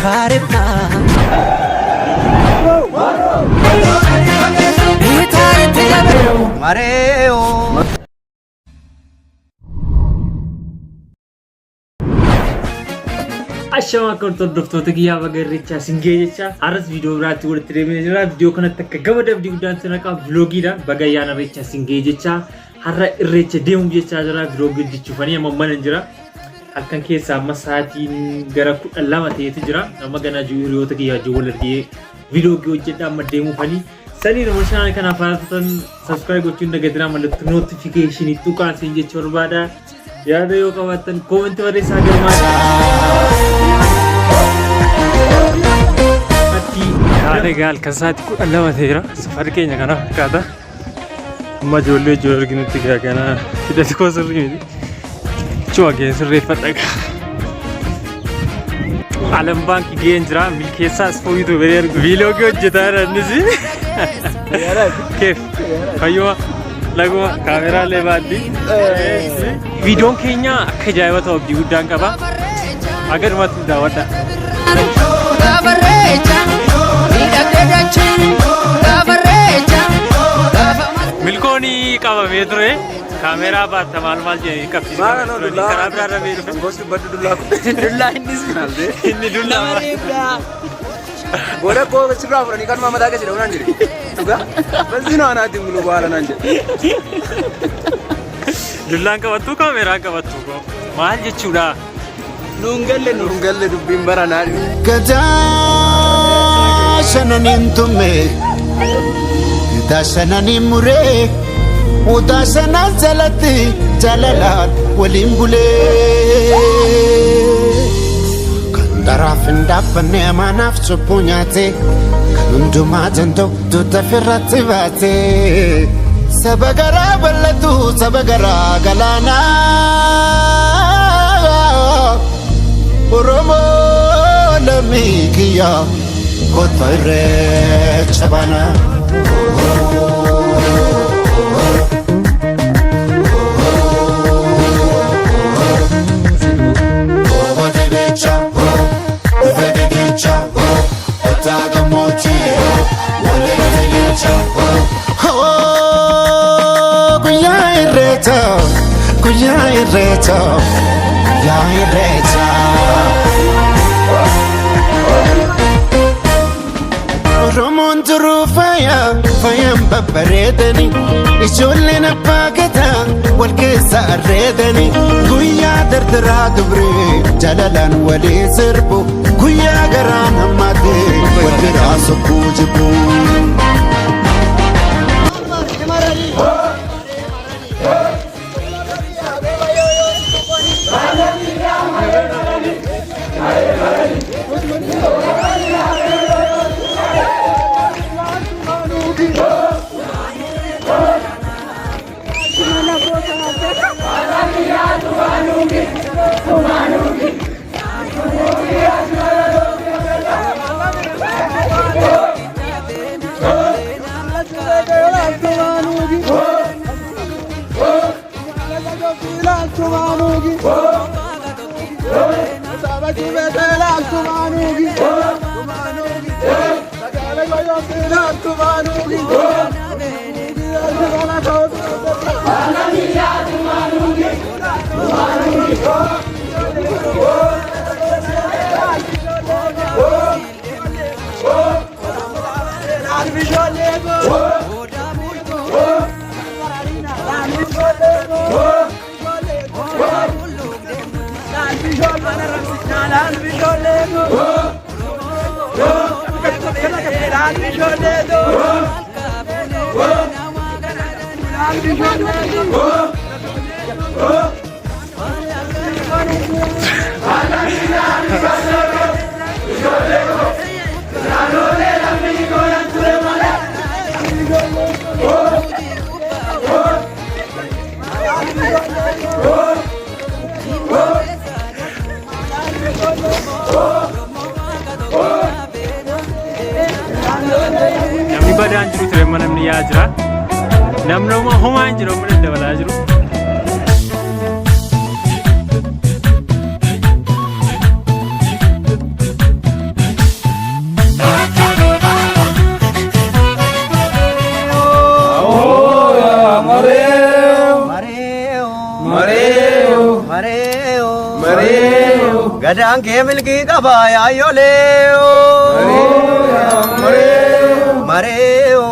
harifna mareo Ashama hordoftoota kiyyaa bagarreechaa singee jecha har'as viidiyoo biraatti walitti deemnee jira. Viidiyoo kanatti akka gamada abdii guddaan sanaqaa vloogiidha. Bagayyaan irreechaa singee jecha har'a irreecha deemuuf jechaa jira. Viidiyoo gaggeeffachuufanii amma mana jira. Halkan keessa amma sa'aatiin gara 12 ta'eeti jira. Amma ganaa hiriyoota kiyyaa wajjin wal argee viidiyoo hojjedha amma deemuufanii. Sanii nama shanaan kanaaf haasatan subscribe gochuun dagatinaa mallattoo notification tuqaa siin jecha barbaada. Yaada yoo qabaattan comment barreessaa galmaadha. Haala gaal kan sa'aatii 12 ta'eera. Safarri keenya kana fakkaata. Amma ijoollee arginutti kana hidhati koo sirrii miti. Chuma ga'een sirreeffadha. Alam baankii ga'een jira. Milkeessaas fooyyatu biree argu. Viiloogii hojjetaa jira innis. Keef fayyuma laguma kaameraalee baaddi. Viidiyoon keenya akka ajaa'iba ta'u abdii guddaan qaba. Agarumatti daawwadha. Milkooni qabamee ture kaameraa baatta maal jedhanii qabsiisu. Karaa biraarra mee dhufe. Gosti baddu dullaa innis inni dullaa mareebdaa. Booda koo sirraa fudhanii kan mataa keessa dhawunaan jire. Dhugaa bal'ina anaatiin bulu baala naan jedhe. Dullaan qabattuu kaameraan qabattuu koo maal jechuudha? Nuun galle dubbiin baranaa. Gadaa shananiin tumme gadaa shananiin muree udaa shanaan jalatti jalalaan waliin bulee kan daraaf hin dhaabbanne amaanaaf cubbuu nyaate kan hundumaa danda'u tuuta firratti baate saba garaa bal'atu saba garaa galaanaa Oromoo lammii kiyyaa kottu irreecha banaa. Guyyaa irreecha Oromoon turuu faayaan babbareedani ijoolleen abbaa gadaa wal keessa arreedani guyyaa dardaraa dubree jalalaan walii sirbu guyyaa garaan hammaatee wal biraa sokkuu jibbu. Namni badaan jiru ture mana namni yaa jira. Namni homaa hin jiru amma dabalaa jiru. gadaan kee milkii qaba yaayyolee mareeyo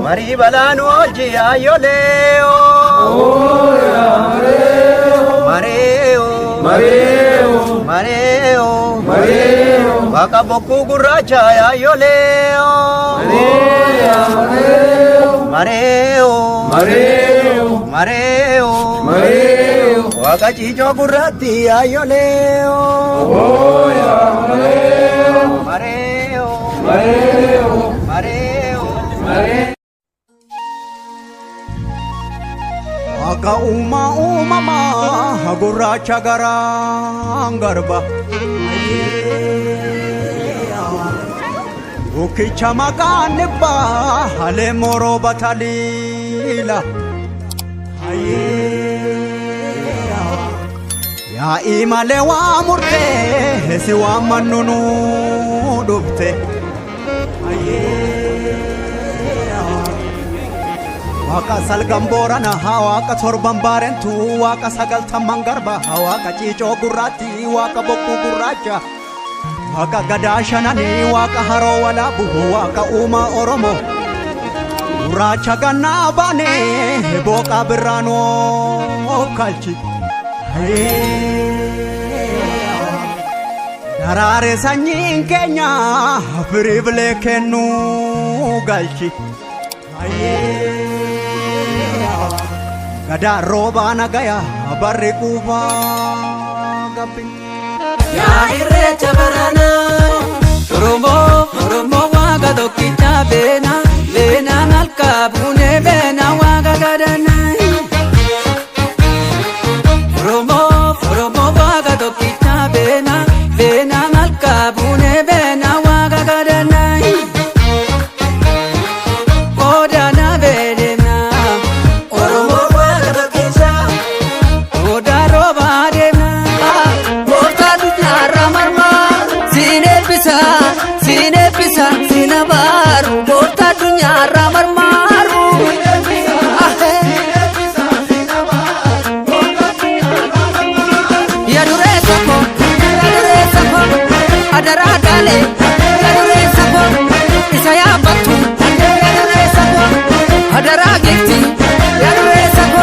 marii balaan oolchi yaayyolee mareeyo waaqa bokkuu gurraacha yaayyolee mareeyo waaqa ciicoo gurraatti yaayyolee mareeyo Akka uumamaa gurraacha garaan garba Ukicha maqaan dhibbaa halee moroo bataliila Yaa'ii malee waa murtee si waan mannunuu dhufte Waaqa salgan boorana waaqa torban baarentu waaqa sagaltamman garba waaqa ciicoo gurraatti waaqa bokkuu gurraacha waaqa gadaa shananii waaqa haroo walaabu waaqa uumaa oromoo gurraacha gannaa baanee booqaa birraanoo kalchi daraare sanyiin keenya firii bilee kennuu galchi gadaa roobaa nagaya barri quufaa gabbi yaa irreecha baranaa Oromoo waaqa tokkicha beenaan halkaa buunee beenaa waaqa gadanaa Oromoo waaqa tokkicha beenaan halkaa buunee beenaa waaqa gadanaa Sinabaru bota dunya ramar maru ya dure sapo adara dale ya dure sapo isaya batu ya dure sapo adara gifti ya dure sapo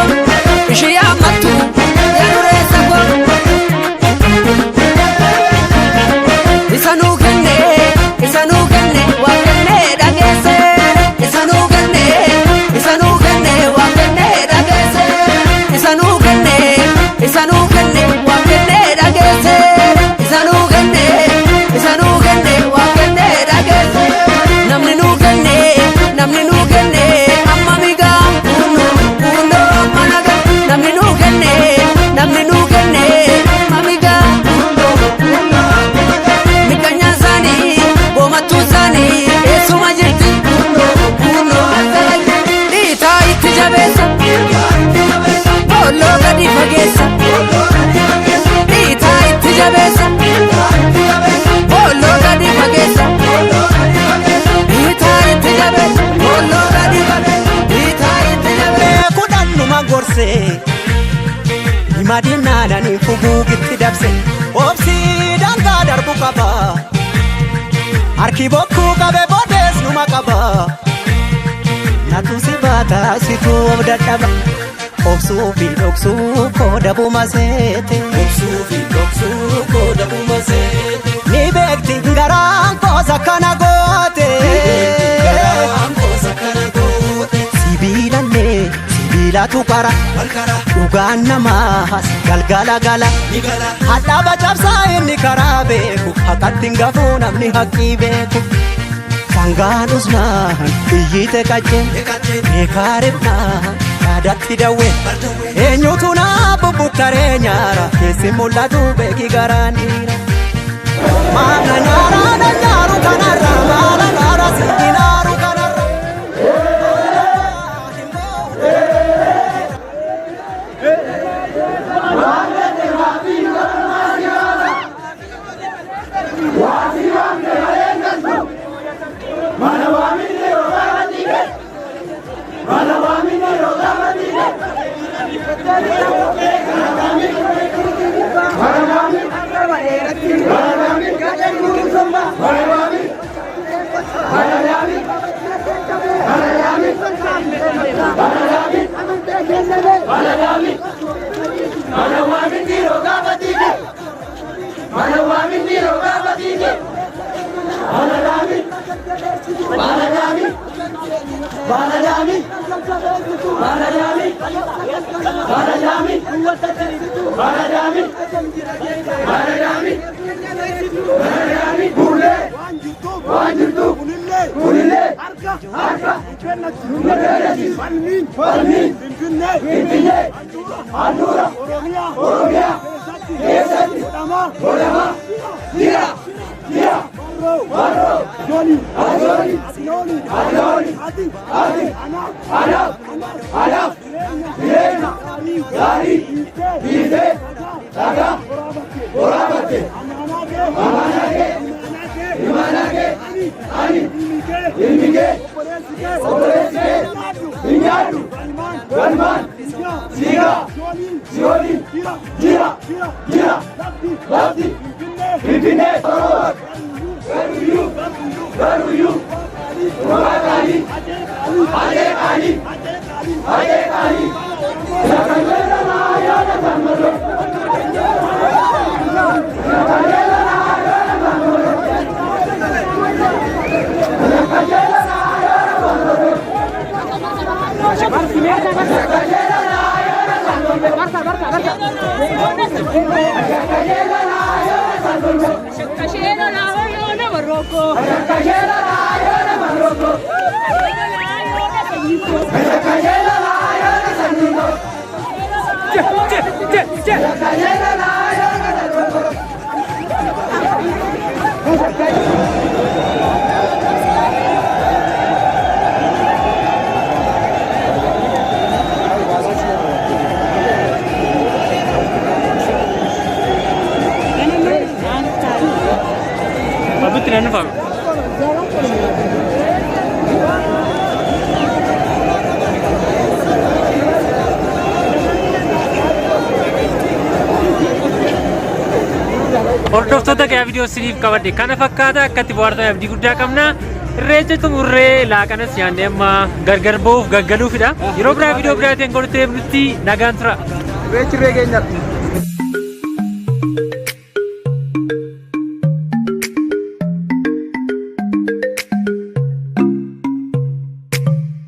ishiya matu ya dure sapo isanu kenne wakenne dagese isanu kenne wakenne dagese isanu kenne wakenne dagese isanu kenne wakenne dagese namni nu kenne amma miga uno managa namni nu kenne mamiga mikanya zani bomatu zani esuma jirti uno dita itti jabesa bollo gadi fagesa dita itti jabesa bollo gadi fagesa dita itti jabesa bollo gadi fagesa dita itti jabesa kudannu magorse Madina nani fuguu gitti dabse obsi dangaa darbu qaba harki bokkuu qabe boodees numa qaba natu si baata situ of dadhaba obsuu fi dhoksuu koo dabuma seete ni beekti garaan koosa kana goote sibiilatu qara dhugaan namaas galgala gala hadhaaba cabsaa inni karaa beeku haqatti hin gafuu namni haqqii beeku sangaan usnaan iyyite qacceen beekaarifnaan yaadatti dawwe eenyutu naa bubbuktaree nyaara keessi mul'atu beeki garaan dhiira maana nyaaraa na nyaaru kanarra maala naara singinaaru kanarra Mana Hordoftoota gaa viidiyoo isiniif qabadhe kana fakkaata akkatti bohaartan abdii guddaa qabna. Irreecha xumurree laaqanas yaadne amma gargar ba'uuf gaggaluufidha. Yeroo biraa viidiyoo biraatiin godhatee nutti nagaan tura. Irreechi reegeenya.